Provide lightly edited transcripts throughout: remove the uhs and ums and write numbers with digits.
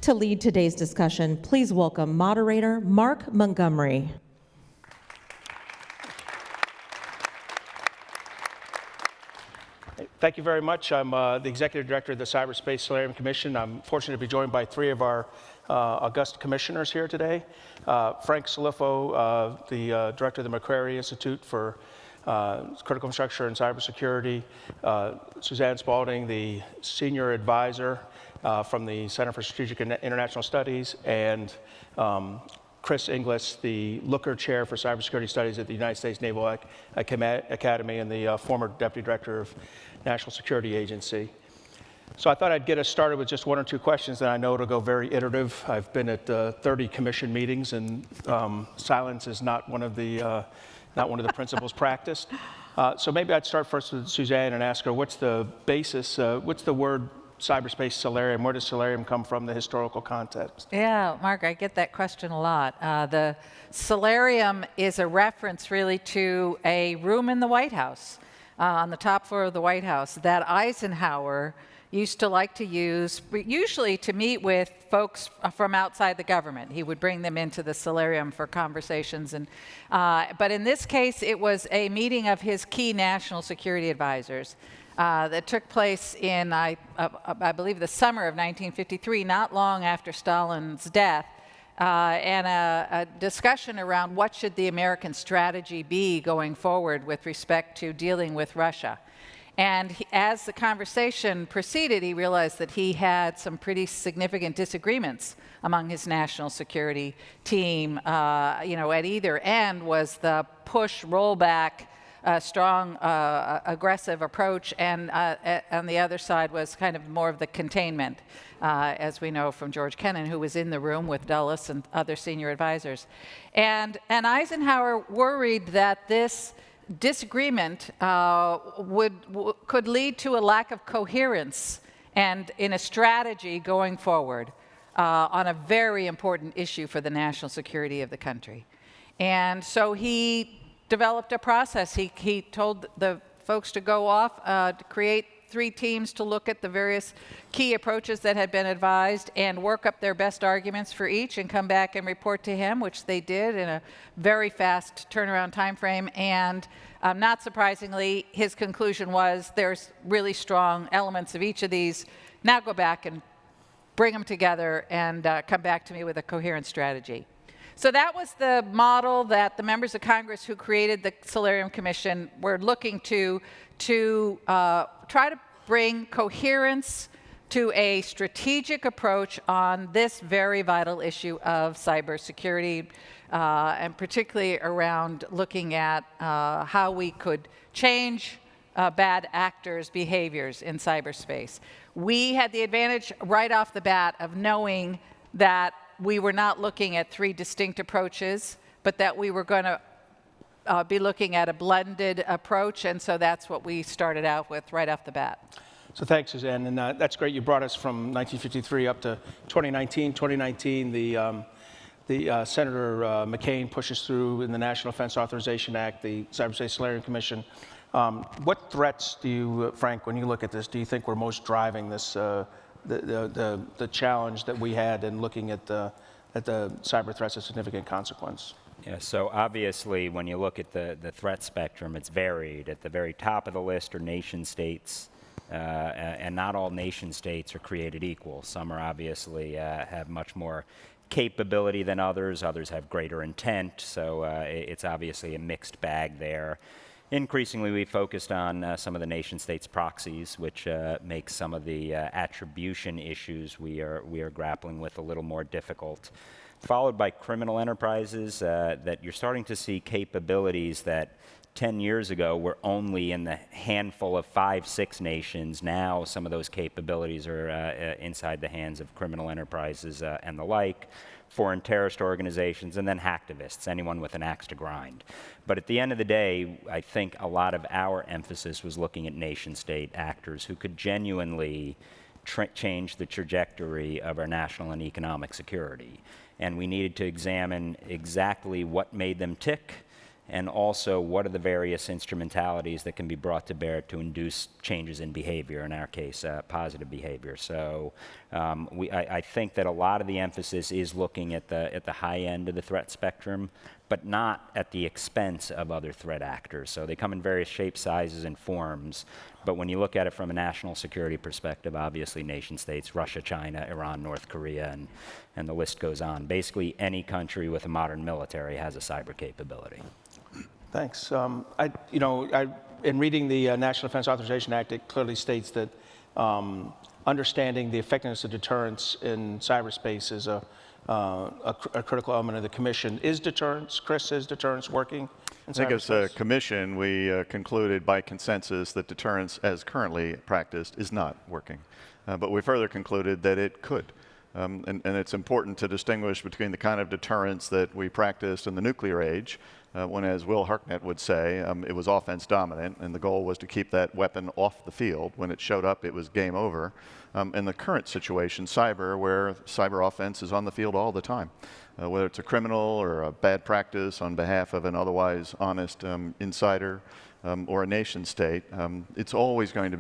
to lead today's discussion, please welcome moderator Mark Montgomery. Thank you very much. I'm the Executive Director of the Cyberspace Solarium Commission. I'm fortunate to be joined by three of our august commissioners here today. Frank Salifo, the Director of the McCrary Institute for Critical Infrastructure and Cybersecurity. Suzanne Spalding, the Senior Advisor from the Center for Strategic and International Studies, and Chris Inglis, the Looker Chair for Cybersecurity Studies at the United States Naval Academy and the former Deputy Director of National Security Agency. So I thought I'd get us started with just one or two questions, and I know it'll go very iterative. I've been at 30 commission meetings, and silence is not one of the principles practiced. So maybe I'd start first with Suzanne and ask her, what's the basis, what's the word cyberspace solarium? Where does solarium come from, the historical context? Yeah, Mark, I get that question a lot. The solarium is a reference really to a room in the White House, on the top floor of the White House, that Eisenhower used to like to use, usually to meet with folks from outside the government. He would bring them into the solarium for conversations. But in this case, it was a meeting of his key national security advisors that took place in, I believe, the summer of 1953, not long after Stalin's death, and a discussion around what should the American strategy be going forward with respect to dealing with Russia. And as the conversation proceeded, he realized that he had some pretty significant disagreements among his national security team. At either end was the push, rollback, strong, aggressive approach, and on the other side was kind of more of the containment, as we know from George Kennan, who was in the room with Dulles and other senior advisors. And Eisenhower worried that this disagreement could lead to a lack of coherence and in a strategy going forward on a very important issue for the national security of the country. And so he developed a process. He told the folks to go off to create 3 teams to look at the various key approaches that had been advised and work up their best arguments for each and come back and report to him, which they did in a very fast turnaround time frame. And not surprisingly, his conclusion was there's really strong elements of each of these. Now go back and bring them together and come back to me with a coherent strategy. So that was the model that the members of Congress who created the Solarium Commission were looking to try to bring coherence to a strategic approach on this very vital issue of cybersecurity, and particularly around looking at how we could change bad actors' behaviors in cyberspace. We had the advantage right off the bat of knowing that we were not looking at 3 distinct approaches, but that we were going to be looking at a blended approach, and so that's what we started out with right off the bat. So thanks, Suzanne, and that's great. You brought us from 1953 up to 2019. 2019, the Senator McCain pushes through in the National Defense Authorization Act, the Cyberspace Solarium Commission. What threats do you, Frank, when you look at this, do you think were most driving this, the challenge that we had in looking at the cyber threats of significant consequence? Yeah, so obviously when you look at the threat spectrum, it's varied. At the very top of the list are nation states, and not all nation states are created equal. Some are obviously have much more capability than others. Others have greater intent, so it's obviously a mixed bag there. Increasingly, we focused on some of the nation states' proxies, which makes some of the attribution issues we are grappling with a little more difficult. Followed by criminal enterprises, that you're starting to see capabilities that 10 years ago were only in the handful of 5, 6 nations. Now some of those capabilities are inside the hands of criminal enterprises and the like, foreign terrorist organizations, and then hacktivists, anyone with an axe to grind. But at the end of the day, I think a lot of our emphasis was looking at nation-state actors who could genuinely change the trajectory of our national and economic security. And we needed to examine exactly what made them tick and also what are the various instrumentalities that can be brought to bear to induce changes in behavior, in our case, positive behavior. So I think that a lot of the emphasis is looking at the high end of the threat spectrum, but not at the expense of other threat actors. So they come in various shapes, sizes, and forms. But when you look at it from a national security perspective, obviously nation states, Russia, China, Iran, North Korea, and the list goes on. Basically, any country with a modern military has a cyber capability. Thanks. In reading the National Defense Authorization Act, it clearly states that understanding the effectiveness of deterrence in cyberspace is a critical element of the commission. Is deterrence, Chris, is deterrence working in cyberspace? I think as a commission, we concluded by consensus that deterrence as currently practiced is not working. But we further concluded that it could. And it's important to distinguish between the kind of deterrence that we practiced in the nuclear age, when, as Will Harknett would say, it was offense dominant, and the goal was to keep that weapon off the field. When it showed up, it was game over. In the current situation, cyber, where cyber offense is on the field all the time, whether it's a criminal or a bad practice on behalf of an otherwise honest insider or a nation state, there's always going to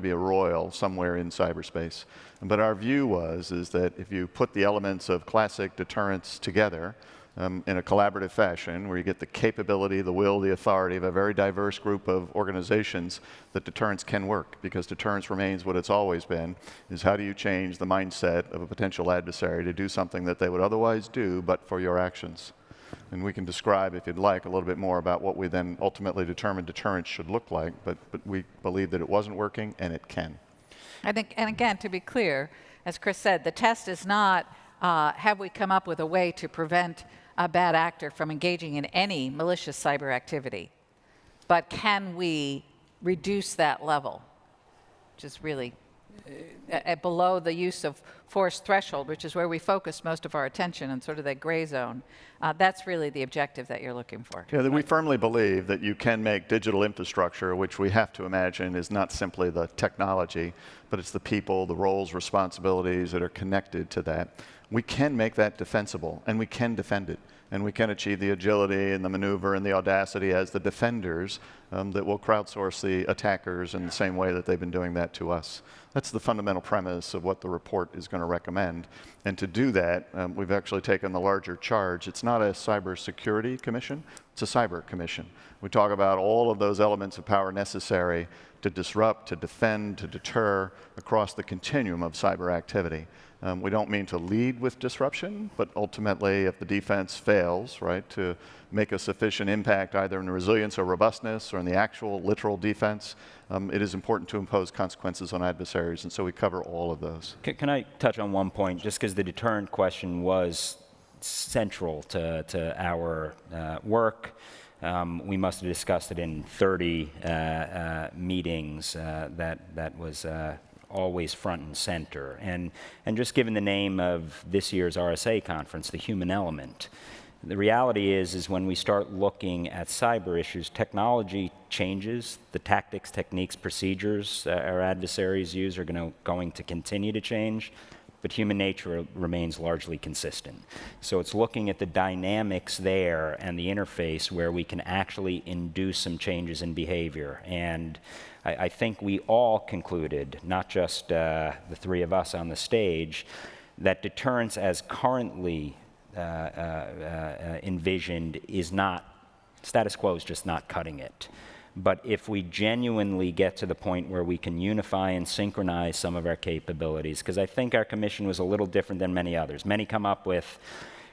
be a royal somewhere in cyberspace. But our view is that if you put the elements of classic deterrence together, in a collaborative fashion, where you get the capability, the will, the authority of a very diverse group of organizations, that deterrence can work, because deterrence remains what it's always been, is how do you change the mindset of a potential adversary to do something that they would otherwise do but for your actions. And we can describe, if you'd like, a little bit more about what we then ultimately determined deterrence should look like, but we believe that it wasn't working, and it can. I think, and again, to be clear, as Chris said, the test is not have we come up with a way to prevent a bad actor from engaging in any malicious cyber activity, but can we reduce that level, which is really below the use of force threshold, which is where we focus most of our attention and sort of that gray zone. That's really the objective that you're looking for. Yeah, we firmly believe that you can make digital infrastructure, which we have to imagine is not simply the technology, but it's the people, the roles, responsibilities that are connected to that. We can make that defensible, and we can defend it. And we can achieve the agility and the maneuver and the audacity as the defenders that will crowdsource the attackers in the same way that they've been doing that to us. That's the fundamental premise of what the report is going to recommend. And to do that, we've actually taken the larger charge. It's not a cybersecurity commission, it's a cyber commission. We talk about all of those elements of power necessary to disrupt, to defend, to deter across the continuum of cyber activity. We don't mean to lead with disruption, but ultimately, if the defense fails, right, to make a sufficient impact either in the resilience or robustness or in the actual literal defense, it is important to impose consequences on adversaries, and so we cover all of those. Can I touch on one point, just because the deterrent question was central to our work. We must have discussed it in 30 meetings. That was always front and center. And just given the name of this year's RSA conference, the human element, the reality is when we start looking at cyber issues, technology changes. The tactics, techniques, procedures our adversaries use are going to continue to change, but human nature remains largely consistent. So it's looking at the dynamics there and the interface where we can actually induce some changes in behavior. And I think we all concluded, not just the three of us on the stage, that deterrence as currently envisioned is not, status quo is just not cutting it. But if we genuinely get to the point where we can unify and synchronize some of our capabilities, because I think our commission was a little different than many others. Many come up with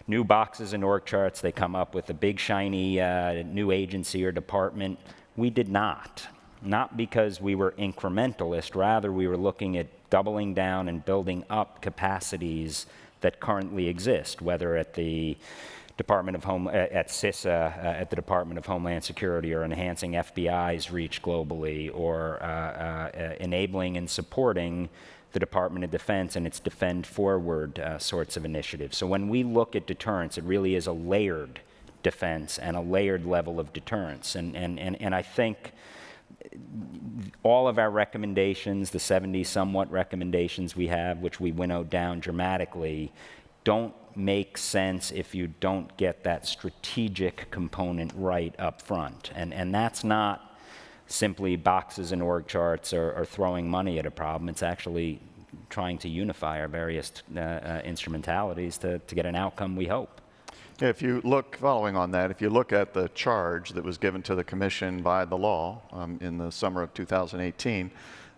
new boxes and org charts. They come up with a big, shiny new agency or department. We did not. Not because we were incrementalist. Rather, we were looking at doubling down and building up capacities that currently exist, whether at the Department of at CISA, at the Department of Homeland Security, or enhancing FBI's reach globally, or enabling and supporting the Department of Defense and its Defend Forward sorts of initiatives. So when we look at deterrence, it really is a layered defense and a layered level of deterrence. And I think all of our recommendations, the 70 somewhat recommendations we have, which we winnowed down dramatically, don't make sense if you don't get that strategic component right up front. And that's not simply boxes and org charts or throwing money at a problem. It's actually trying to unify our various instrumentalities to get an outcome we hope. Yeah, if you look, following on that, if you look at the charge that was given to the Commission by the law in the summer of 2018,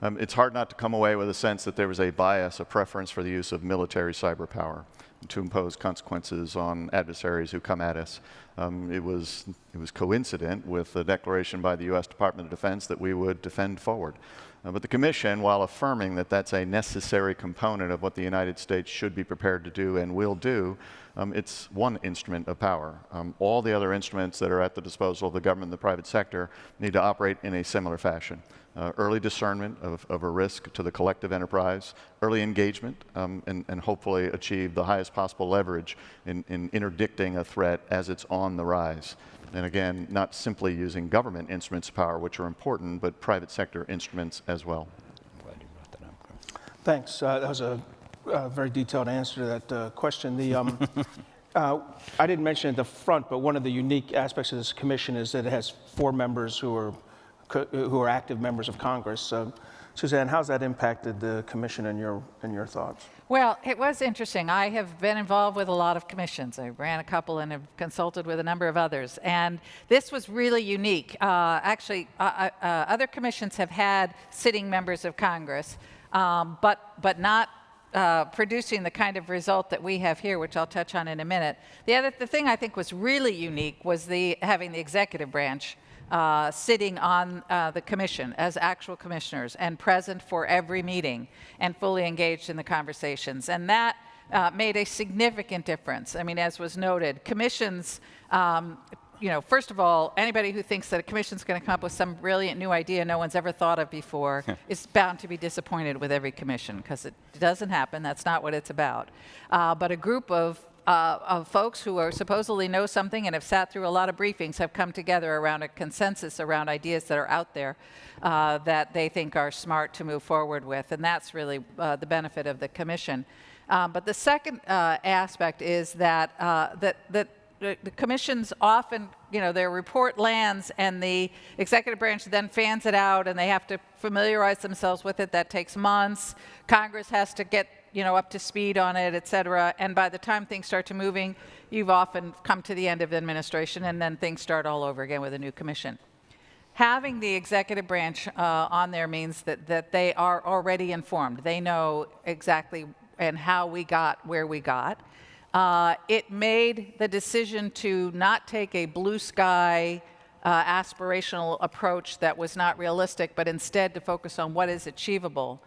it's hard not to come away with a sense that there was a bias, a preference for the use of military cyber power to impose consequences on adversaries who come at us. It was coincident with the declaration by the U.S. Department of Defense that we would defend forward. But the Commission, while affirming that that's a necessary component of what the United States should be prepared to do and will do, it's one instrument of power. All the other instruments that are at the disposal of the government and the private sector need to operate in a similar fashion. Early discernment of a risk to the collective enterprise, early engagement, and hopefully achieve the highest possible leverage in interdicting a threat as it's on the rise. And again, not simply using government instruments of power, which are important, but private sector instruments as well. I'm glad you brought that up. Thanks. That was a very detailed answer to that question. I didn't mention at the front, but one of the unique aspects of this commission is that it has 4 members who are active members of Congress. Suzanne, how's that impacted the commission in your thoughts? Well, it was interesting. I have been involved with a lot of commissions. I ran a couple and have consulted with a number of others. And this was really unique. Actually, other commissions have had sitting members of Congress, but not producing the kind of result that we have here, which I'll touch on in a minute. The thing I think was really unique was having the executive branch sitting on the commission as actual commissioners and present for every meeting and fully engaged in the conversations. And that made a significant difference. I mean, as was noted, commissions, first of all, anybody who thinks that a commission is going to come up with some brilliant new idea no one's ever thought of before is bound to be disappointed with every commission, because it doesn't happen. That's not what it's about. But a group of folks who are supposedly know something and have sat through a lot of briefings have come together around a consensus around ideas that are out there that they think are smart to move forward with. And that's really the benefit of the commission. But the second aspect is that the commissions often, their report lands and the executive branch then fans it out and they have to familiarize themselves with it. That takes months. Congress has to get up to speed on it, et cetera. And by the time things start to moving, you've often come to the end of the administration and then things start all over again with a new commission. Having the executive branch on there means that they are already informed. They know exactly and how we got where we got. It made the decision to not take a blue sky aspirational approach that was not realistic, but instead to focus on what is achievable,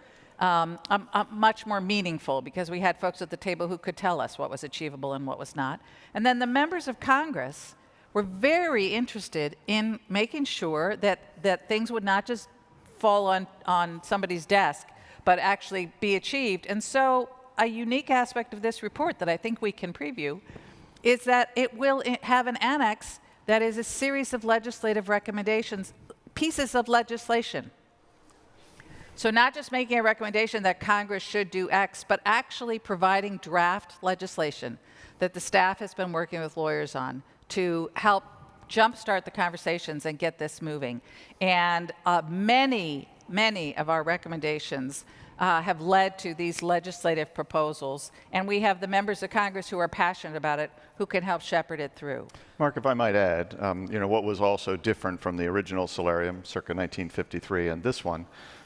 much more meaningful, because we had folks at the table who could tell us what was achievable and what was not. And then the members of Congress were very interested in making sure that things would not just fall on somebody's desk, but actually be achieved. And so a unique aspect of this report that I think we can preview is that it will have an annex that is a series of legislative recommendations, pieces of legislation. So not just making a recommendation that Congress should do X, but actually providing draft legislation that the staff has been working with lawyers on to help jumpstart the conversations and get this moving. And many of our recommendations have led to these legislative proposals, and we have the members of Congress who are passionate about it who can help shepherd it through. Mark, if I might add, what was also different from the original Solarium circa 1953 and this one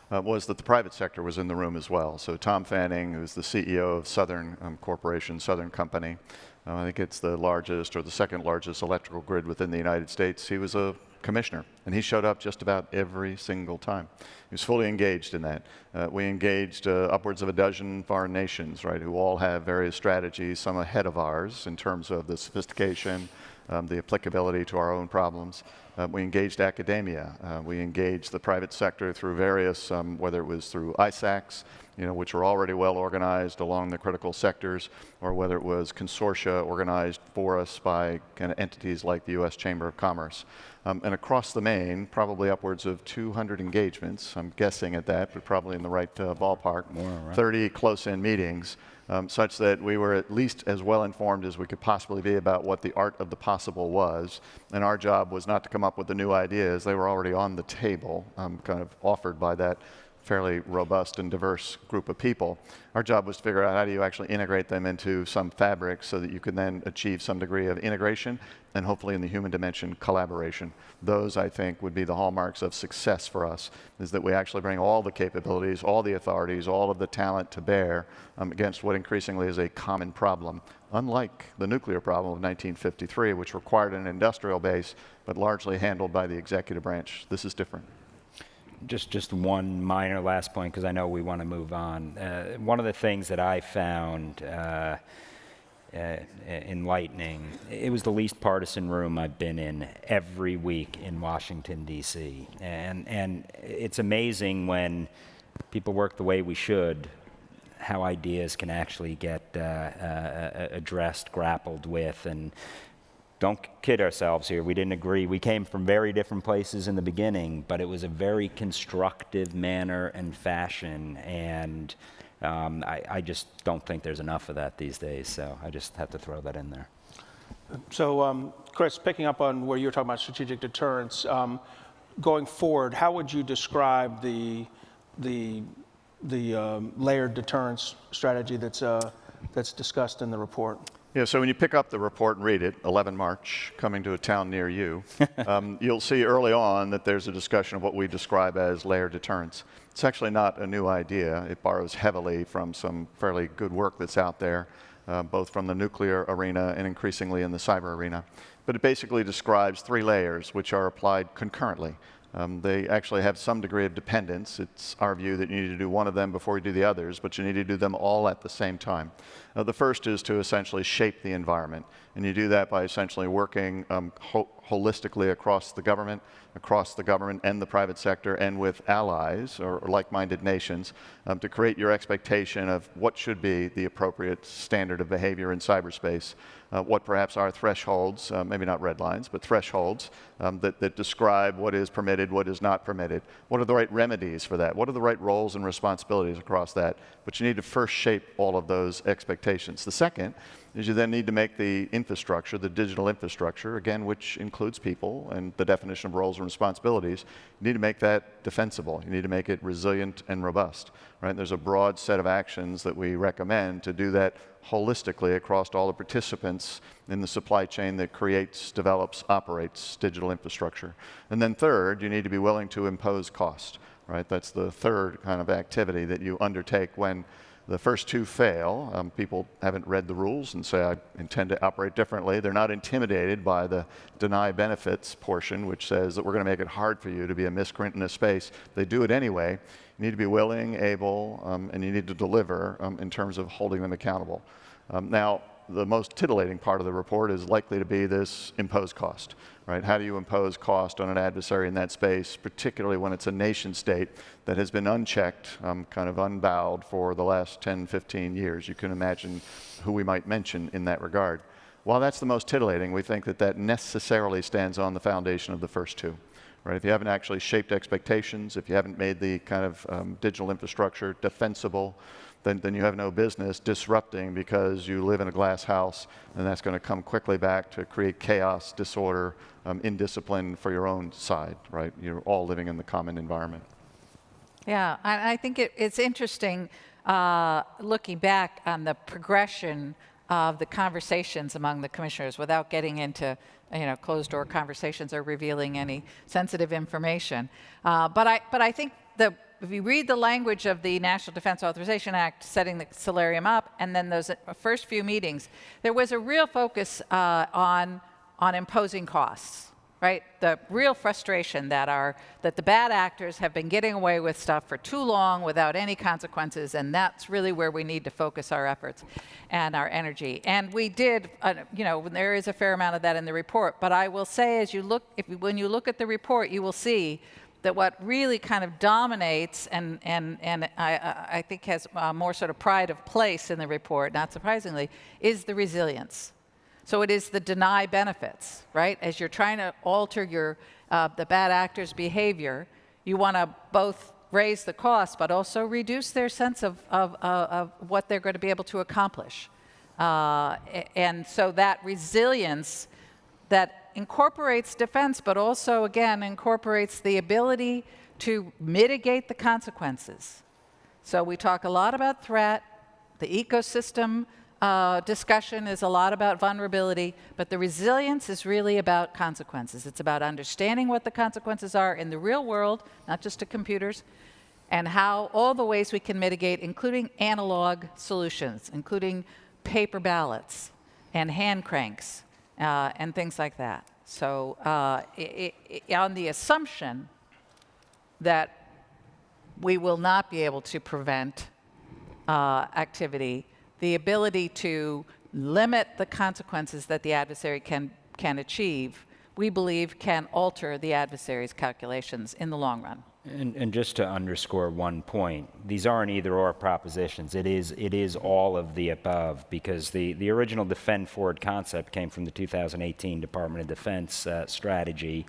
was that the private sector was in the room as well. So Tom Fanning, who's the CEO of Southern Corporation, Southern Company, I think it's the largest or the second largest electrical grid within the United States. He was a commissioner, and he showed up just about every single time. He was fully engaged in that. We engaged upwards of a dozen foreign nations, right, who all have various strategies, some ahead of ours in terms of the sophistication, the applicability to our own problems. We engaged academia. We engaged the private sector through various, whether it was through ISACs, which were already well organized along the critical sectors, or whether it was consortia organized for us by kind of entities like the U.S. Chamber of Commerce. And across the Main, probably upwards of 200 engagements, I'm guessing at that, but probably in the right ballpark, 30 close-in meetings such that we were at least as well informed as we could possibly be about what the art of the possible was. And our job was not to come up with the new ideas. They were already on the table, kind of offered by that fairly robust and diverse group of people. Our job was to figure out how do you actually integrate them into some fabric so that you can then achieve some degree of integration and hopefully in the human dimension, collaboration. Those, I think, would be the hallmarks of success for us, is that we actually bring all the capabilities, all the authorities, all of the talent to bear against what increasingly is a common problem, unlike the nuclear problem of 1953, which required an industrial base, but largely handled by the executive branch. This is different. Just one minor last point, because I know we want to move on. One of the things that I found enlightening, it was the least partisan room I've been in every week in Washington, D.C. And it's amazing when people work the way we should, how ideas can actually get addressed, grappled with, and don't kid ourselves here. We didn't agree. We came from very different places in the beginning, but it was a very constructive manner and fashion, and I just don't think there's enough of that these days, so I just have to throw that in there. So, Chris, picking up on where you were talking about strategic deterrence, going forward, how would you describe the layered deterrence strategy that's discussed in the report? Yeah, so when you pick up the report and read it, 11 March, coming to a town near you, you'll see early on that there's a discussion of what we describe as layered deterrence. It's actually not a new idea. It borrows heavily from some fairly good work that's out there, both from the nuclear arena and increasingly in the cyber arena. But it basically describes 3 layers which are applied concurrently. They actually have some degree of dependence. It's our view that you need to do one of them before you do the others, but you need to do them all at the same time. The first is to essentially shape the environment, and you do that by essentially working holistically across the government and the private sector, and with allies or like-minded nations to create your expectation of what should be the appropriate standard of behavior in cyberspace, what perhaps are thresholds, maybe not red lines, but thresholds that describe what is permitted, what is not permitted. What are the right remedies for that? What are the right roles and responsibilities across that? But you need to first shape all of those expectations. The second is you then need to make the infrastructure, the digital infrastructure, again, which includes people and the definition of roles and responsibilities, you need to make that defensible. You need to make it resilient and robust, right? There's a broad set of actions that we recommend to do that holistically across all the participants in the supply chain that creates, develops, operates digital infrastructure. And then third, you need to be willing to impose cost, right? That's the third kind of activity that you undertake when the first 2 fail. People haven't read the rules and say, I intend to operate differently. They're not intimidated by the deny benefits portion, which says that we're going to make it hard for you to be a miscreant in this space. They do it anyway. You need to be willing, able, and you need to deliver in terms of holding them accountable. Now, the most titillating part of the report is likely to be this imposed cost, right? How do you impose cost on an adversary in that space, particularly when it's a nation state that has been unchecked, kind of unbowed for the last 10, 15 years? You can imagine who we might mention in that regard. While that's the most titillating, we think that that necessarily stands on the foundation of the first 2. Right? If you haven't actually shaped expectations, if you haven't made the kind of digital infrastructure defensible, then you have no business disrupting because you live in a glass house, and that's going to come quickly back to create chaos, disorder, indiscipline for your own side, right? You're all living in the common environment. Yeah, I think it's interesting looking back on the progression of the conversations among the commissioners without getting into closed-door conversations or revealing any sensitive information. But I think if you read the language of the National Defense Authorization Act setting the Solarium up, and then those first few meetings, there was a real focus on imposing costs, right? The real frustration that the bad actors have been getting away with stuff for too long without any consequences, and that's really where we need to focus our efforts and our energy. And we did, there is a fair amount of that in the report. But I will say, when you look at the report, you will see that what really kind of dominates and I think has more sort of pride of place in the report, not surprisingly, is the resilience. So it is the deny benefits, right? As you're trying to alter the bad actor's behavior, you want to both raise the cost, but also reduce their sense of what they're going to be able to accomplish. And so that resilience that incorporates defense, but also, again, incorporates the ability to mitigate the consequences. So we talk a lot about threat. The ecosystem discussion is a lot about vulnerability, but the resilience is really about consequences. It's about understanding what the consequences are in the real world, not just to computers, and how all the ways we can mitigate, including analog solutions, including paper ballots and hand cranks and things like that. So on the assumption that we will not be able to prevent activity, the ability to limit the consequences that the adversary can achieve, we believe can alter the adversary's calculations in the long run. And just to underscore one point, these aren't either-or propositions. It is all of the above, because the original Defend Forward concept came from the 2018 Department of Defense strategy,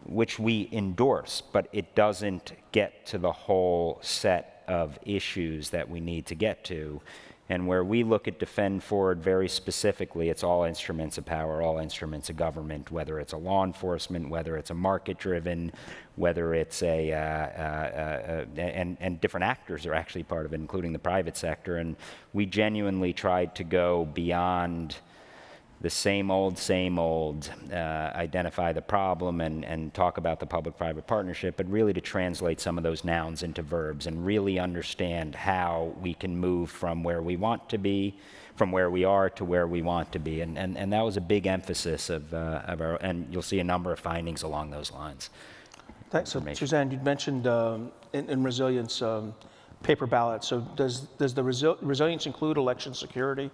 which we endorse, but it doesn't get to the whole set of issues that we need to get to. And where we look at Defend Forward very specifically, it's all instruments of power, all instruments of government, whether it's a law enforcement, whether it's a market-driven, whether it's and different actors are actually part of it, including the private sector. And we genuinely tried to go beyond the same old, identify the problem and talk about the public-private partnership, but really to translate some of those nouns into verbs and really understand how we can move from where we want to be, from where we are to where we want to be. And that was a big emphasis of our, and you'll see a number of findings along those lines. Thanks. So, Suzanne, you mentioned in resilience paper ballots. So does the resilience include election security?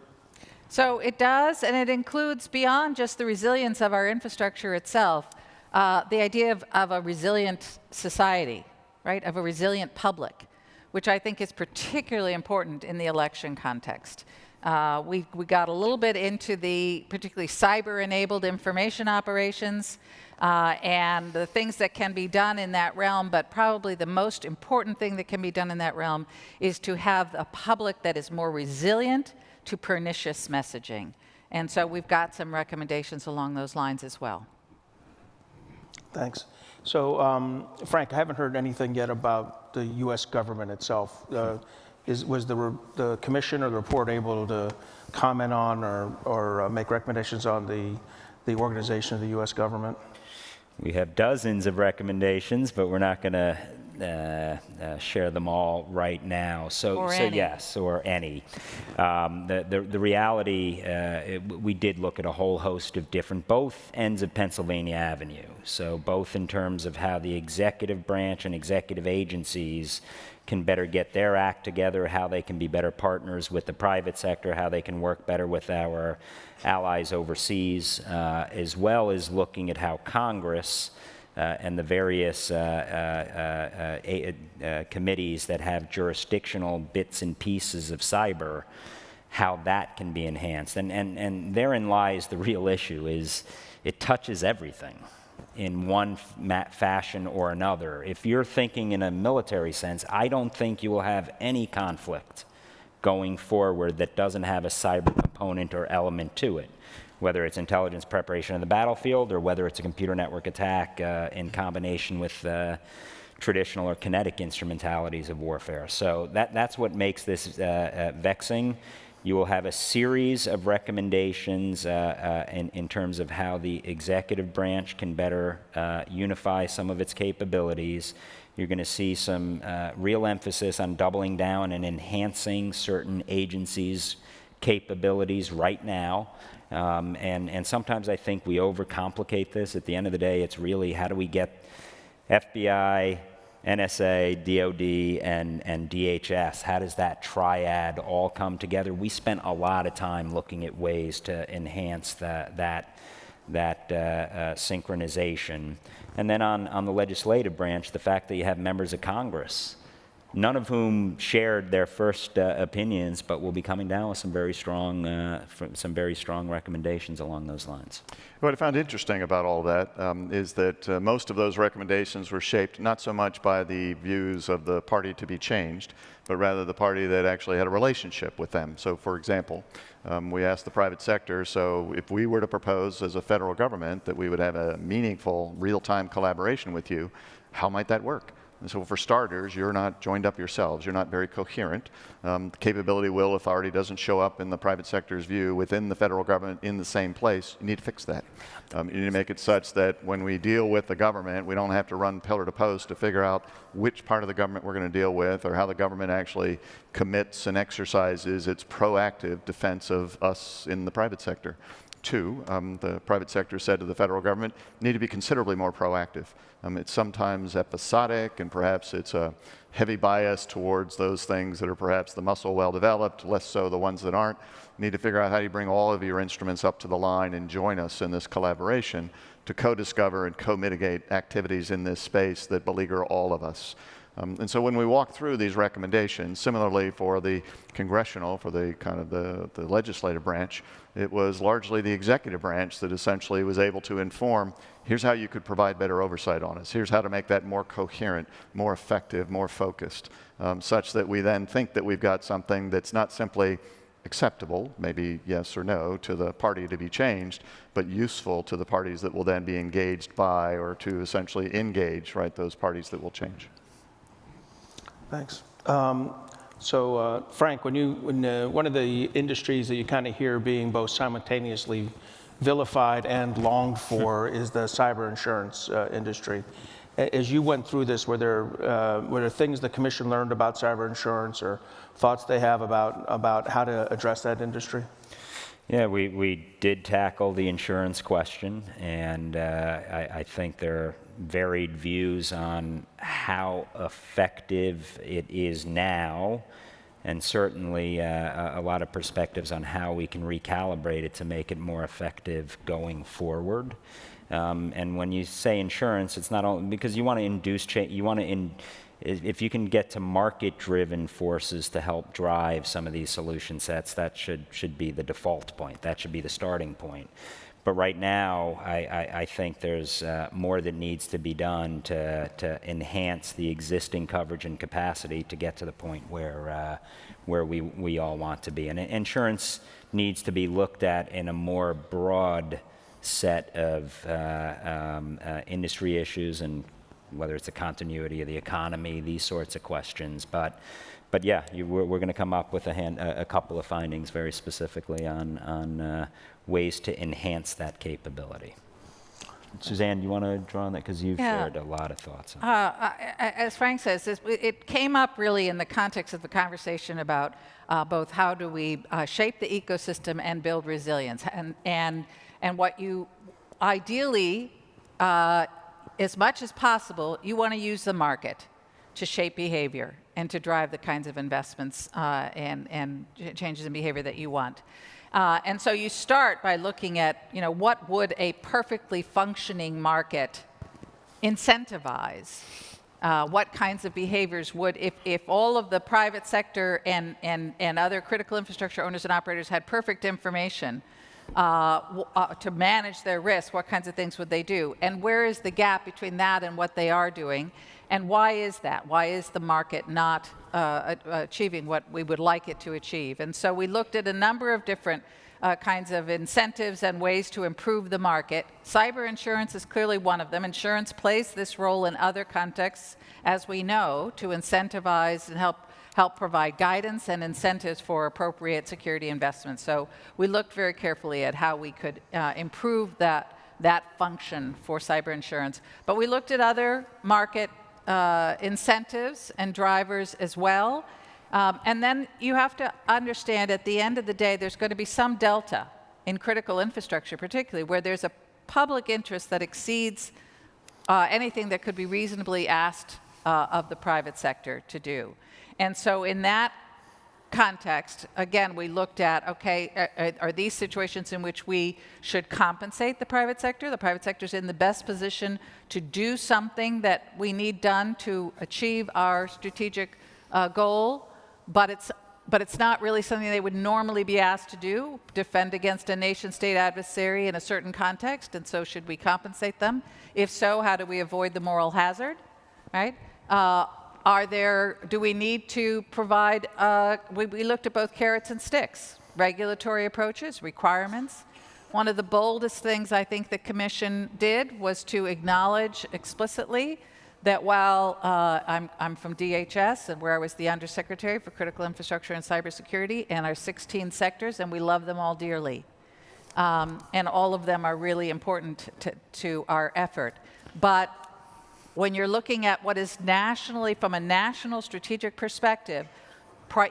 So it does, and it includes, beyond just the resilience of our infrastructure itself, the idea of a resilient society, right, of a resilient public, which I think is particularly important in the election context. We got a little bit into the particularly cyber-enabled information operations and the things that can be done in that realm, but probably the most important thing that can be done in that realm is to have a public that is more resilient to pernicious messaging. And so we've got some recommendations along those lines as well. Thanks. So, Frank, I haven't heard anything yet about the U.S. government itself. Was the commission or the report able to comment on or make recommendations on the organization of the U.S. government? We have dozens of recommendations, but we're not going to share them all right now. So yes, or any. The reality, we did look at a whole host of different, both ends of Pennsylvania Avenue. So both in terms of how the executive branch and executive agencies can better get their act together, how they can be better partners with the private sector, how they can work better with our allies overseas, as well as looking at how Congress and the various committees that have jurisdictional bits and pieces of cyber, how that can be enhanced. And therein lies the real issue, is it touches everything in one fashion or another. If you're thinking in a military sense, I don't think you will have any conflict going forward that doesn't have a cyber component or element to it, whether it's intelligence preparation of the battlefield or whether it's a computer network attack in combination with traditional or kinetic instrumentalities of warfare. So that's what makes this vexing. You will have a series of recommendations in terms of how the executive branch can better unify some of its capabilities. You're going to see some real emphasis on doubling down and enhancing certain agencies' capabilities right now. And sometimes I think we overcomplicate this. At the end of the day, it's really how do we get FBI, NSA, DOD, and DHS, how does that triad all come together? We spent a lot of time looking at ways to enhance that synchronization. And then on the legislative branch, the fact that you have members of Congress none of whom shared their first opinions, but will be coming down with some very strong recommendations along those lines. What I found interesting about all that is that most of those recommendations were shaped not so much by the views of the party to be changed, but rather the party that actually had a relationship with them. So, for example, we asked the private sector, so if we were to propose as a federal government that we would have a meaningful, real-time collaboration with you, how might that work? And so for starters, you're not joined up yourselves. You're not very coherent. The capability, will, authority doesn't show up in the private sector's view within the federal government in the same place. You need to fix that. You need to make it such that when we deal with the government, we don't have to run pillar to post to figure out which part of the government we're going to deal with or how the government actually commits and exercises its proactive defense of us in the private sector. Two, the private sector said to the federal government, need to be considerably more proactive. It's sometimes episodic, and perhaps it's a heavy bias towards those things that are perhaps the muscle well developed, less so the ones that aren't. You need to figure out how you bring all of your instruments up to the line and join us in this collaboration to co-discover and co-mitigate activities in this space that beleaguer all of us. And so when we walk through these recommendations, similarly for the congressional, for the kind of the legislative branch, it was largely the executive branch that essentially was able to inform, here's how you could provide better oversight on us. Here's how to make that more coherent, more effective, more focused, such that we then think that we've got something that's not simply acceptable, maybe yes or no, to the party to be changed, but useful to the parties that will then be engaged by, or to essentially engage, right, those parties that will change. Thanks. So, Frank, when one of the industries that you kind of hear being both simultaneously vilified and longed for is the cyber insurance industry. As you went through this, were there things the Commission learned about cyber insurance or thoughts they have about how to address that industry? Yeah, we did tackle the insurance question, and I think there are varied views on how effective it is now, and certainly a lot of perspectives on how we can recalibrate it to make it more effective going forward. And when you say insurance, it's not only because you want to induce change, if you can get to market-driven forces to help drive some of these solution sets, that should be the default point. That should be the starting point. But right now, I think there's more that needs to be done to enhance the existing coverage and capacity to get to the point where we all want to be. And insurance needs to be looked at in a more broad set of industry issues, and whether it's the continuity of the economy, these sorts of questions. But yeah, we're going to come up with a couple of findings very specifically on ways to enhance that capability. Suzanne, do you want to draw on that? Because you've shared a lot of thoughts on it. As Frank says, it came up really in the context of the conversation about both how do we shape the ecosystem and build resilience. And what you ideally, as much as possible, you want to use the market to shape behavior and to drive the kinds of investments and changes in behavior that you want. And so you start by looking at, what would a perfectly functioning market incentivize? What kinds of behaviors would, if all of the private sector and other critical infrastructure owners and operators had perfect information to manage their risk, what kinds of things would they do? And where is the gap between that and what they are doing? And why is that? Why is the market not achieving what we would like it to achieve? And so we looked at a number of different kinds of incentives and ways to improve the market. Cyber insurance is clearly one of them. Insurance plays this role in other contexts, as we know, to incentivize and help provide guidance and incentives for appropriate security investments. So we looked very carefully at how we could improve that function for cyber insurance. But we looked at other market incentives and drivers as well. And then you have to understand, at the end of the day, there's going to be some delta in critical infrastructure, particularly where there's a public interest that exceeds anything that could be reasonably asked of the private sector to do. And so in that context, again, we looked at, okay, are these situations in which we should compensate the private sector? The private sector is in the best position to do something that we need done to achieve our strategic goal, but it's not really something they would normally be asked to do, defend against a nation-state adversary in a certain context, and so should we compensate them? If so, how do we avoid the moral hazard, right? Do we need to provide, we looked at both carrots and sticks, regulatory approaches, requirements. One of the boldest things I think the Commission did was to acknowledge explicitly that while I'm from DHS, and where I was the Undersecretary for Critical Infrastructure and Cybersecurity, and our 16 sectors, and we love them all dearly. And all of them are really important to our effort. But when you're looking at what is nationally, from a national strategic perspective,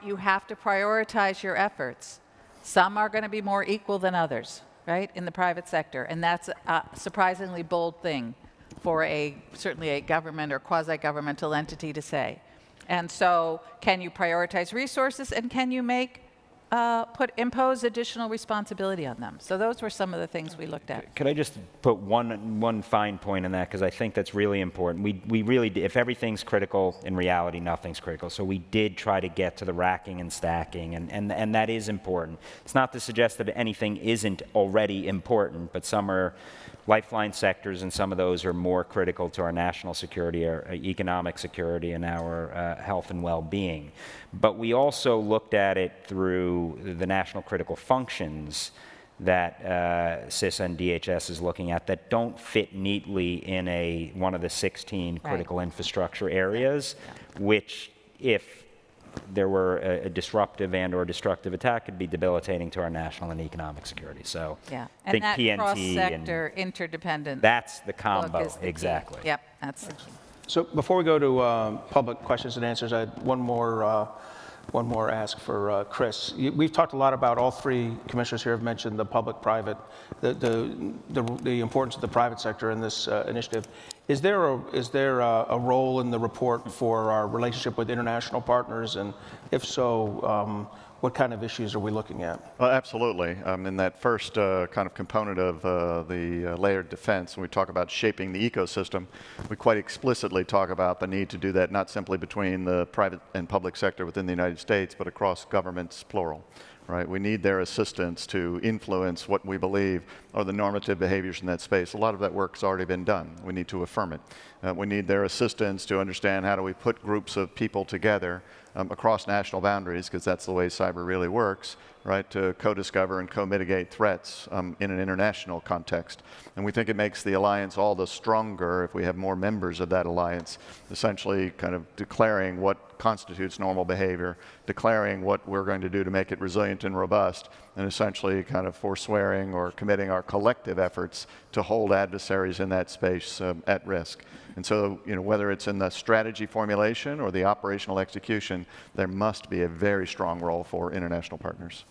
you have to prioritize your efforts. Some are going to be more equal than others, right, in the private sector. And that's a surprisingly bold thing for certainly a government or quasi-governmental entity to say. And so can you prioritize resources, and can you impose additional responsibility on them? So those were some of the things we looked at. Could I just put one fine point on that, because I think that's really important. We really did, if everything's critical, in reality, nothing's critical. So we did try to get to the racking and stacking, and that is important. It's not to suggest that anything isn't already important, but some are lifeline sectors, and some of those are more critical to our national security, our economic security, and our health and well-being. But we also looked at it through the national critical functions that CISA and DHS is looking at that don't fit neatly in one of the 16 critical infrastructure areas, which, if there were a disruptive and/or destructive attack, could be debilitating to our national and economic security. So yeah, I think and that PNT cross-sector interdependent. That's the combo, is the exactly. key. Yep, that's the key. So before we go to public questions and answers, I had one more ask for Chris. We've talked a lot about, all three commissioners here have mentioned the public-private, the importance of the private sector in this initiative. Is there a role in the report for our relationship with international partners, and if so, what kind of issues are we looking at? Well, absolutely. In that first kind of component of the layered defense, when we talk about shaping the ecosystem, we quite explicitly talk about the need to do that not simply between the private and public sector within the United States, but across governments, plural. Right? We need their assistance to influence what we believe are the normative behaviors in that space. A lot of that work's already been done. We need to affirm it. We need their assistance to understand how do we put groups of people together across national boundaries, because that's the way cyber really works, right, to co-discover and co-mitigate threats in an international context. And we think it makes the alliance all the stronger if we have more members of that alliance, essentially kind of declaring what constitutes normal behavior, declaring what we're going to do to make it resilient and robust, and essentially kind of forswearing or committing our collective efforts to hold adversaries in that space at risk. And so, whether it's in the strategy formulation or the operational execution, there must be a very strong role for international partners.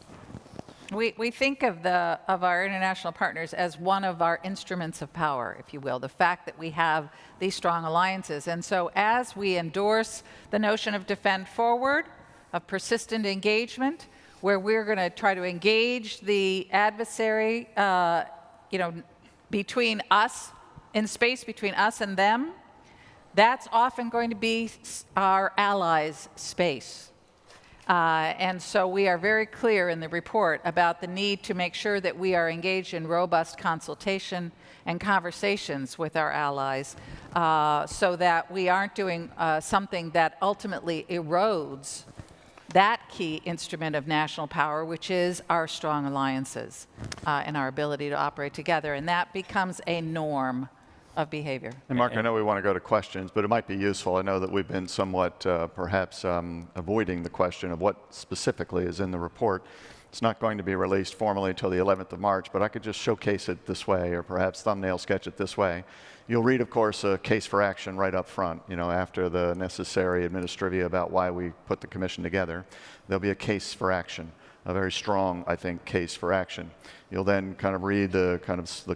We think of our international partners as one of our instruments of power, if you will, the fact that we have these strong alliances. And so as we endorse the notion of Defend Forward, of persistent engagement, where we're going to try to engage the adversary, between us, in space between us and them, that's often going to be our allies' space. And so we are very clear in the report about the need to make sure that we are engaged in robust consultation and conversations with our allies, so that we aren't doing something that ultimately erodes that key instrument of national power, which is our strong alliances and our ability to operate together. And that becomes a norm of behavior. And Mark, I know we want to go to questions, but it might be useful. I know that we've been somewhat perhaps avoiding the question of what specifically is in the report. It's not going to be released formally until the 11th of March, but I could just showcase it this way, or perhaps thumbnail sketch it this way. You'll read, of course, a case for action right up front, after the necessary administrivia about why we put the commission together. There'll be a case for action, a very strong, I think, case for action. You'll then kind of read the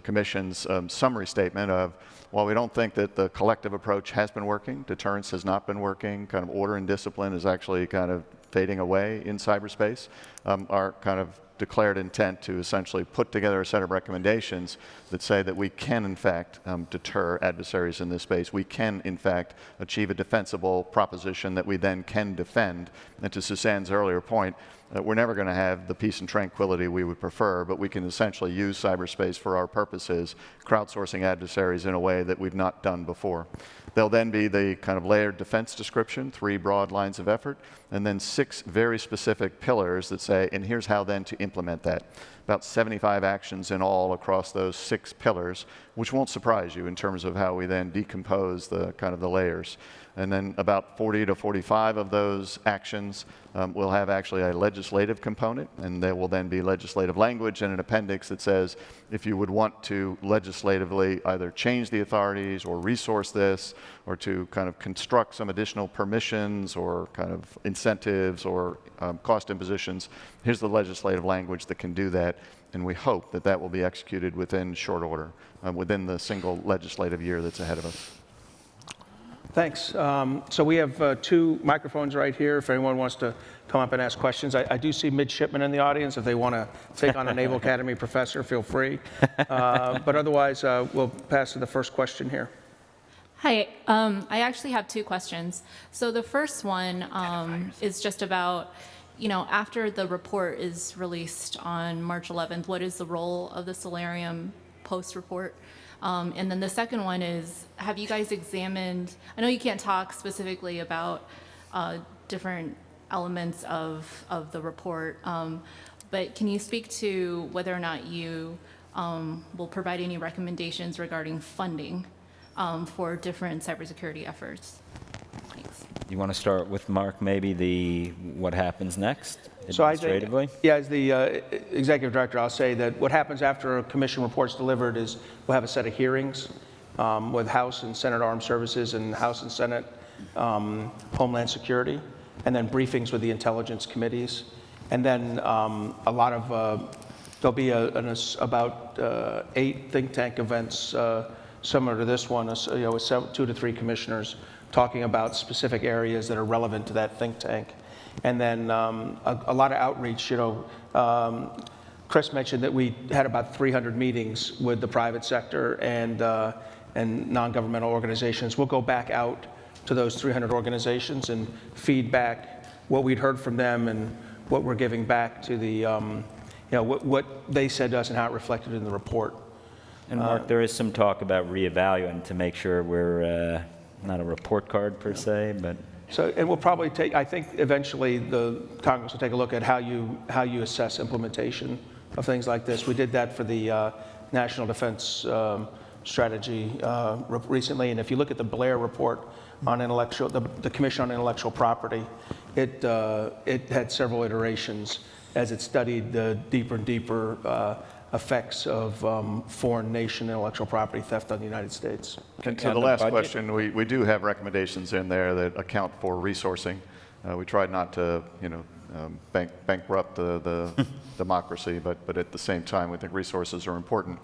commission's summary statement of, while we don't think that the collective approach has been working, deterrence has not been working, kind of order and discipline is actually kind of fading away in cyberspace, our kind of declared intent to essentially put together a set of recommendations that say that we can, in fact, deter adversaries in this space. We can, in fact, achieve a defensible proposition that we then can defend. And to Suzanne's earlier point, we're never going to have the peace and tranquility we would prefer, but we can essentially use cyberspace for our purposes, crowdsourcing adversaries in a way that we've not done before. There'll then be the kind of layered defense description, 3 broad lines of effort, and then 6 very specific pillars that say, and here's how then to implement that. About 75 actions in all across those 6 pillars, which won't surprise you in terms of how we then decompose the kind of the layers. And then about 40 to 45 of those actions will have actually a legislative component, and there will then be legislative language and an appendix that says if you would want to legislatively either change the authorities or resource this or to kind of construct some additional permissions or kind of incentives or cost impositions, here's the legislative language that can do that. And we hope that that will be executed within short order, within the single legislative year that's ahead of us. Thanks. So we have 2 microphones right here if anyone wants to come up and ask questions. I do see midshipmen in the audience. If they want to take on a Naval Academy professor, feel free. But otherwise, we'll pass to the first question here. Hi, I actually have 2 questions. So the first one is just about, after the report is released on March 11th, what is the role of the Solarium post-report? And then the second one is, have you guys examined, I know you can't talk specifically about different elements of the report, but can you speak to whether or not you will provide any recommendations regarding funding for different cybersecurity efforts? Thanks. You want to start with Mark, maybe what happens next So I administratively? think, as the executive director, I'll say that what happens after a commission report's delivered is we'll have a set of hearings with House and Senate Armed Services and House and Senate Homeland Security, and then briefings with the intelligence committees. And then a lot of, there'll be about 8 think tank events similar to this one, with 2 to 3 commissioners talking about specific areas that are relevant to that think tank. And then a lot of outreach. Chris mentioned that we had about 300 meetings with the private sector and non-governmental organizations. We'll go back out to those 300 organizations and feed back what we'd heard from them and what we're giving back to the, what they said to us and how it reflected in the report. And Mark, there is some talk about reevaluating to make sure we're not a report card per se, but. So, and we'll probably take, I think eventually the Congress will take a look at how you assess implementation of things like this. We did that for the National Defense Strategy recently, and if you look at the Blair report on the Commission on Intellectual Property, it had several iterations as it studied the deeper and deeper effects of foreign nation intellectual property theft on the United States. And to the last question, we do have recommendations in there that account for resourcing. We tried not to, bankrupt the democracy, but at the same time, we think resources are important.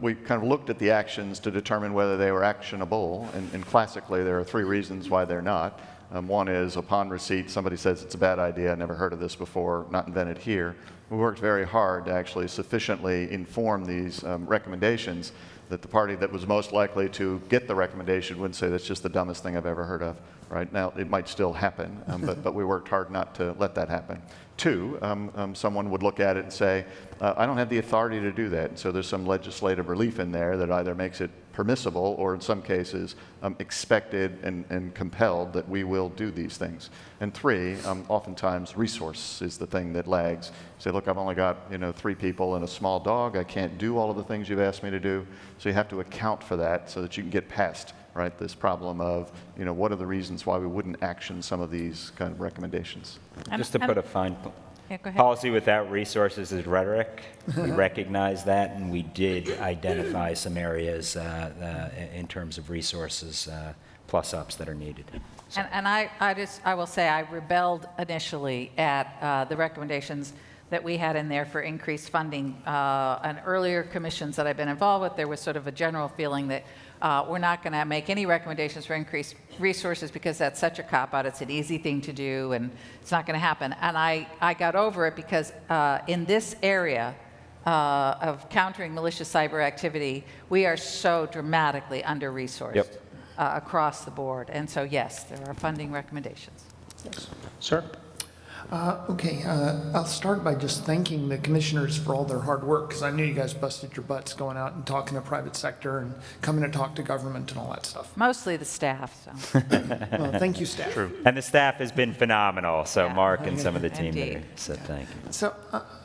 We kind of looked at the actions to determine whether they were actionable, and classically, there are 3 reasons why they're not. One is upon receipt, somebody says it's a bad idea, I never heard of this before, not invented here. We worked very hard to actually sufficiently inform these recommendations that the party that was most likely to get the recommendation wouldn't say that's just the dumbest thing I've ever heard of. Right now, it might still happen, but we worked hard not to let that happen. 2, someone would look at it and say, I don't have the authority to do that. So there's some legislative relief in there that either makes it permissible or in some cases expected and compelled that we will do these things. And 3, oftentimes resource is the thing that lags. You say, look, I've only got 3 people and a small dog. I can't do all of the things you've asked me to do. So you have to account for that so that you can get past this problem of, what are the reasons why we wouldn't action some of these kind of recommendations. Just to put a fine Yeah, go ahead. policy without resources is rhetoric. We recognize that, and we did identify some areas in terms of resources plus-ups that are needed. And I will say I rebelled initially at the recommendations that we had in there for increased funding. On earlier commissions that I've been involved with, there was sort of a general feeling that we're not going to make any recommendations for increased resources because that's such a cop-out. It's an easy thing to do, and it's not going to happen. And I got over it because in this area of countering malicious cyber activity, we are so dramatically under-resourced Yep. across the board. And so, yes, there are funding recommendations. Sir? Okay, I'll start by just thanking the commissioners for all their hard work, because I knew you guys busted your butts going out and talking to private sector and coming to talk to government and all that stuff. Mostly the staff, so. Well, thank you, staff. And the staff has been phenomenal, so Yeah. Mark and some of the team there, Indeed. so thank you. So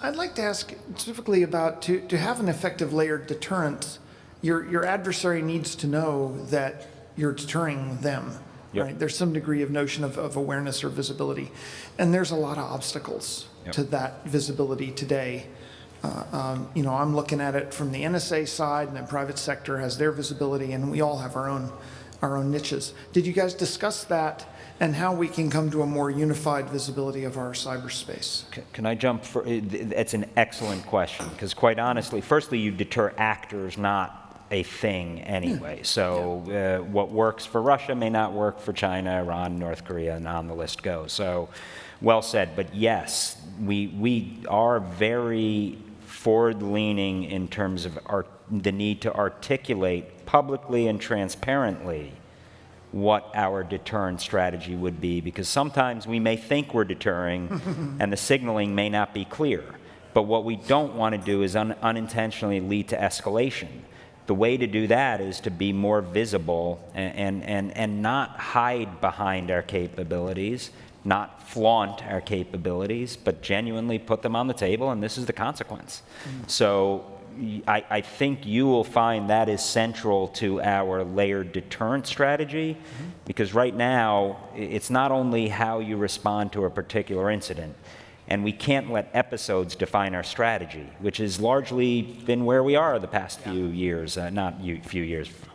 I'd like to ask specifically about, to have an effective layered deterrence, your adversary needs to know that you're deterring them. Yep. Right? There's some degree of notion of awareness or visibility. And there's a lot of obstacles Yep. to that visibility today. I'm looking at it from the NSA side, and the private sector has their visibility, and we all have our own niches. Did you guys discuss that and how we can come to a more unified visibility of our cyberspace? Can I jump for, it's an excellent question, because quite honestly, firstly, you deter actors, not a thing anyway. So what works for Russia may not work for China, Iran, North Korea, and on the list goes. So well said. But yes, we are very forward-leaning in terms of the need to articulate publicly and transparently what our deterrent strategy would be, because sometimes we may think we're deterring and the signaling may not be clear. But what we don't want to do is unintentionally lead to escalation. The way to do that is to be more visible and not hide behind our capabilities, not flaunt our capabilities, but genuinely put them on the table, and this is the consequence. So I think you will find that is central to our layered deterrent strategy, because right now, it's not only how you respond to a particular incident, and we can't let episodes define our strategy, which has largely been where we are the past few years,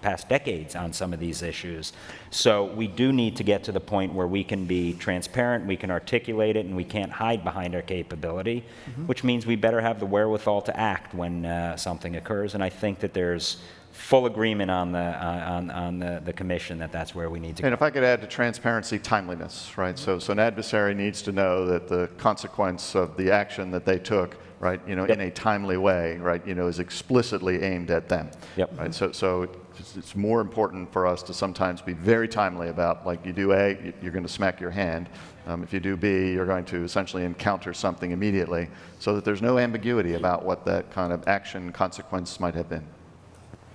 past decades on some of these issues. So we do need to get to the point where we can be transparent, we can articulate it, and we can't hide behind our capability, which means we better have the wherewithal to act when something occurs. And I think that there's full agreement on the commission that that's where we need to go. And if I could add to transparency, timeliness, right? So an adversary needs to know that the consequence of the action that they took, right, in a timely way, right, is explicitly aimed at them. Yep. Right. So it's more important for us to sometimes be very timely about, like, you do A, you're going to smack your hand. If you do B, you're going to essentially encounter something immediately, so that there's no ambiguity about what that kind of action consequence might have been.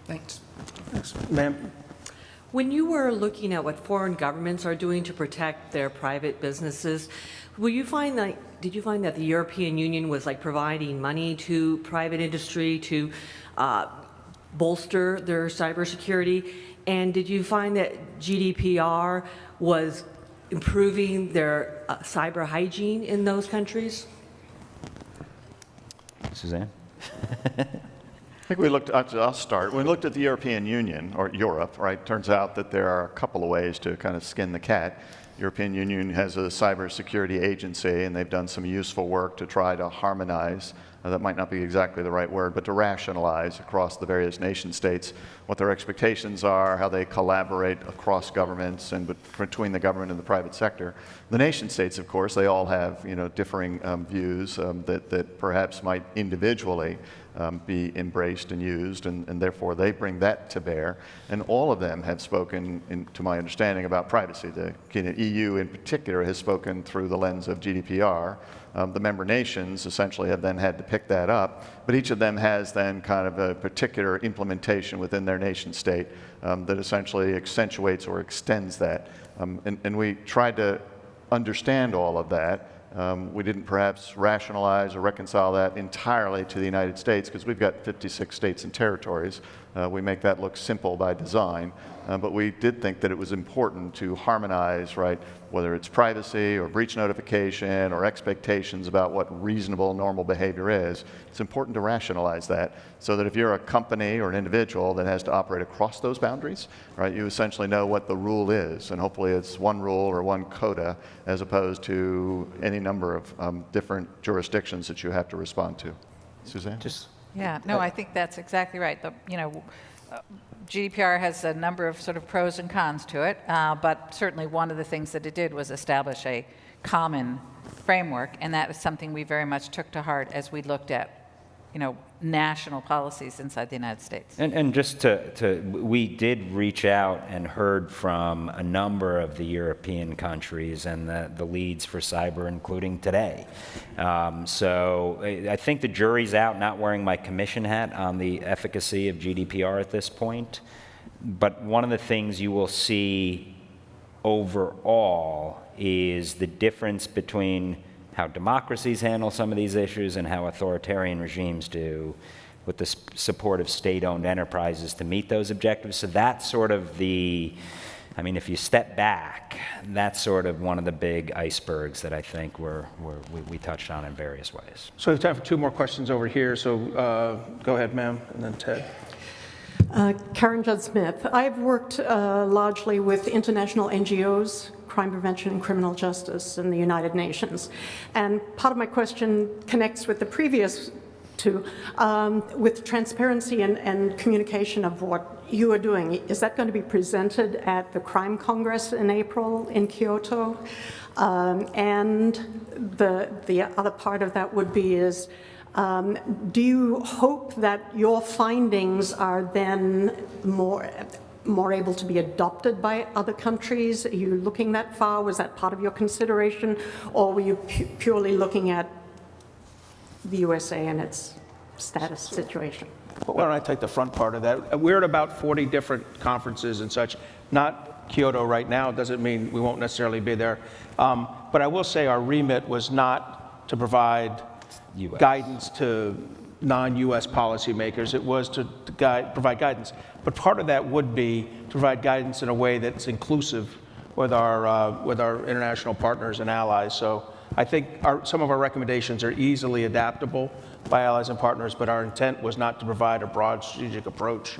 Thanks. Ma'am? When you were looking at what foreign governments are doing to protect their private businesses, did you find that the European Union was providing money to private industry to bolster their cybersecurity? And did you find that GDPR was improving their cyber hygiene in those countries? Suzanne? I think we looked, I'll start. When we looked at the European Union, or Europe, right, turns out that there are a couple of ways to kind of skin the cat. European Union has a cybersecurity agency, and they've done some useful work to try to harmonize, that might not be exactly the right word, but to rationalize across the various nation states what their expectations are, how they collaborate across governments and between the government and the private sector. The nation states, of course, they all have differing views that perhaps might individually be embraced and used, and therefore they bring that to bear. And all of them have spoken, to my understanding, about privacy. The EU in particular has spoken through the lens of GDPR. The member nations essentially have then had to pick that up, but each of them has then kind of a particular implementation within their nation state that essentially accentuates or extends that. And we tried to understand all of that. We didn't perhaps rationalize or reconcile that entirely to the United States, because we've got 56 states and territories. We make that look simple by design, but we did think that it was important to harmonize, right, whether it's privacy or breach notification or expectations about what reasonable normal behavior is. It's important to rationalize that so that if you're a company or an individual that has to operate across those boundaries, right, you essentially know what the rule is, and hopefully it's one rule or one quota as opposed to any number of different jurisdictions that you have to respond to. Suzanne? Yeah, no, I think that's exactly right. GDPR has a number of sort of pros and cons to it, but certainly one of the things that it did was establish a common framework, and that is something we very much took to heart as we looked at, national policies inside the United States. And just we did reach out and heard from a number of the European countries and the leads for cyber, including today. So I think the jury's out, not wearing my commission hat, on the efficacy of GDPR at this point. But one of the things you will see overall is the difference between how democracies handle some of these issues and how authoritarian regimes do, with the support of state-owned enterprises to meet those objectives. So that's sort of if you step back, that's sort of one of the big icebergs that I think we touched on in various ways. So we have time for 2 more questions over here. So go ahead, ma'am, and then Ted. Karen Judd-Smith. I've worked largely with international NGOs, crime prevention and criminal justice in the United Nations. And part of my question connects with the previous 2, with transparency and communication of what you are doing. Is that going to be presented at the Crime Congress in April in Kyoto? And the other part of that would be do you hope that your findings are then more able to be adopted by other countries? Are you looking that far? Was that part of your consideration? Or were you purely looking at the USA and its status situation? Why don't I take the front part of that? We're at about 40 different conferences and such. Not Kyoto right now. Doesn't mean we won't necessarily be there. But I will say our remit was not to provide guidance to non-U.S. policymakers. It was to provide guidance. But part of that would be to provide guidance in a way that's inclusive with our international partners and allies. So I think some of our recommendations are easily adaptable by allies and partners, but our intent was not to provide a broad strategic approach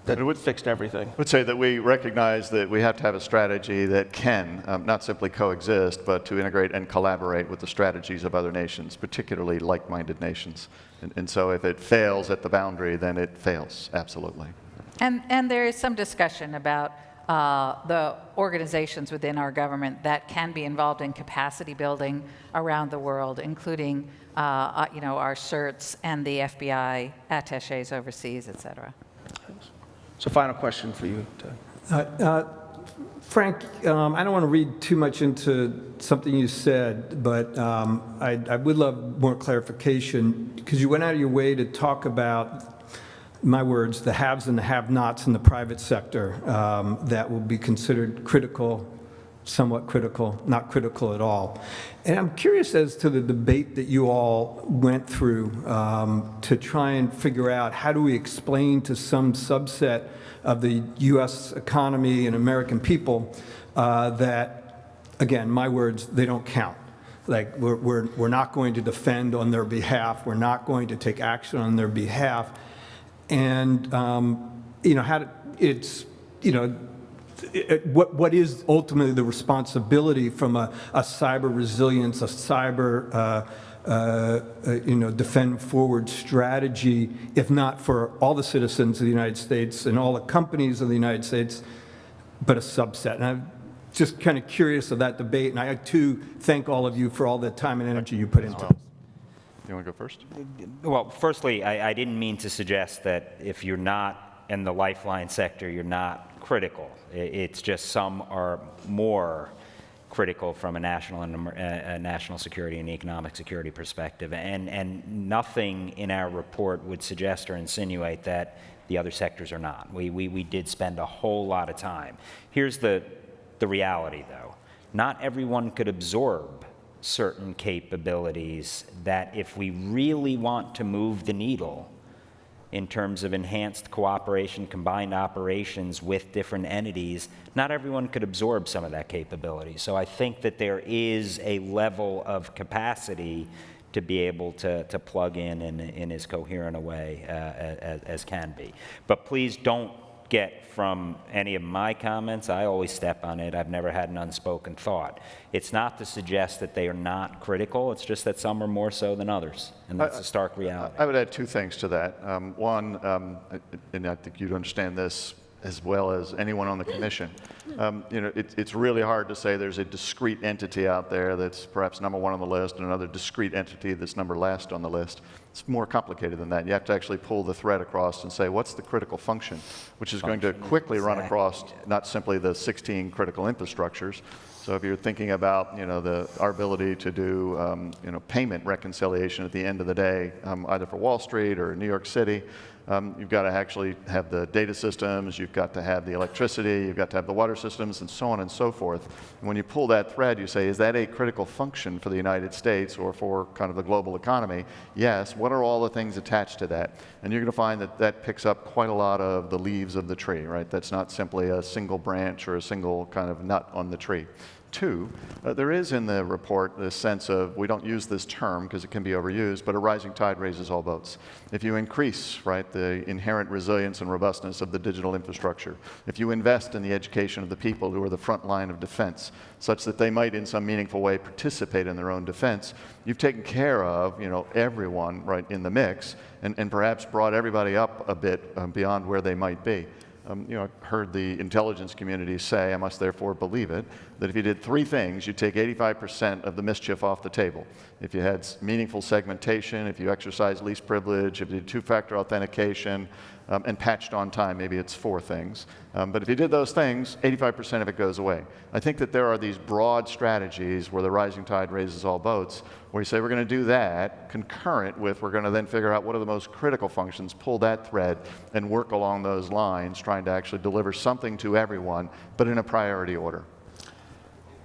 that fixed everything. I would say that we recognize that we have to have a strategy that can not simply coexist, but to integrate and collaborate with the strategies of other nations, particularly like-minded nations. And so if it fails at the boundary, then it fails, absolutely. And there is some discussion about the organizations within our government that can be involved in capacity building around the world, including our CERTs and the FBI attachés overseas, et cetera. So final question for you, Ted. Frank, I don't want to read too much into something you said, but I would love more clarification, because you went out of your way to talk about, my words, the haves and the have-nots in the private sector that will be considered critical, somewhat critical, not critical at all. And I'm curious as to the debate that you all went through to try and figure out how do we explain to some subset of the U.S. economy and American people that, again, my words, they don't count. Like, we're not going to defend on their behalf. We're not going to take action on their behalf. And, what is ultimately the responsibility from a cyber resilience, a cyber defend forward strategy, if not for all the citizens of the United States and all the companies of the United States, but a subset. And I'm just kind of curious of that debate. And I too thank all of you for all the time and energy you put into it. You want to go first? Well, firstly, I didn't mean to suggest that if you're not in the lifeline sector, you're not critical. It's just some are more critical from a national security and economic security perspective. And nothing in our report would suggest or insinuate that the other sectors are not. We did spend a whole lot of time. Here's the reality, though. Not everyone could absorb certain capabilities that, if we really want to move the needle in terms of enhanced cooperation, combined operations with different entities, not everyone could absorb some of that capability. So I think that there is a level of capacity to be able to plug in as coherent a way as can be. But please don't get from any of my comments, I always step on it. I've never had an unspoken thought. It's not to suggest that they are not critical. It's just that some are more so than others, and that's a stark reality. I would add two things to that. One, and I think you'd understand this as well as anyone on the commission. It's really hard to say there's a discrete entity out there that's perhaps number one on the list and another discrete entity that's number last on the list. It's more complicated than that. You have to actually pull the thread across and say, what's the critical function, which is going to quickly run across not simply the 16 critical infrastructures. So if you're thinking about, our ability to do, payment reconciliation at the end of the day, either for Wall Street or New York City, you've got to actually have the data systems, you've got to have the electricity, you've got to have the water systems, and so on and so forth. And when you pull that thread, you say, is that a critical function for the United States or for kind of the global economy? Yes. What are all the things attached to that? And you're going to find that that picks up quite a lot of the leaves of the tree, right? That's not simply a single branch or a single kind of nut on the tree. Two, there is in the report this sense of, we don't use this term because it can be overused, but a rising tide raises all boats. If you increase, right, the inherent resilience and robustness of the digital infrastructure, if you invest in the education of the people who are the front line of defense, such that they might in some meaningful way participate in their own defense, you've taken care of, everyone, right, in the mix, and perhaps brought everybody up a bit beyond where they might be. I heard the intelligence community say, I must therefore believe it, that if you did three things, you'd take 85% of the mischief off the table. If you had meaningful segmentation, if you exercised least privilege, if you did two-factor authentication, and patched on time, maybe it's four things. But if you did those things, 85% of it goes away. I think that there are these broad strategies where the rising tide raises all boats, where you say we're going to do that concurrent with we're going to then figure out what are the most critical functions, pull that thread, and work along those lines, trying to actually deliver something to everyone, but in a priority order.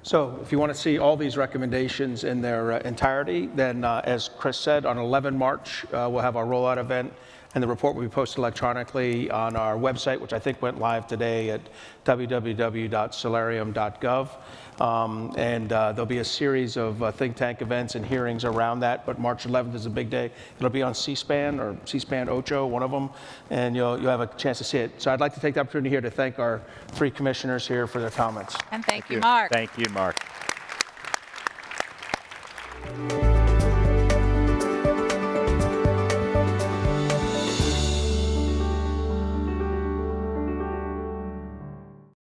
So if you want to see all these recommendations in their entirety, then as Chris said, on 11 March, we'll have our rollout event, and the report will be posted electronically on our website, which I think went live today at www.solarium.gov. And there'll be a series of think tank events and hearings around that, but March 11th is a big day. It'll be on C-SPAN or C-SPAN Ocho, one of them, and you'll have a chance to see it. So I'd like to take the opportunity here to thank our three commissioners here for their comments. And thank you, Mark. Thank you, Mark.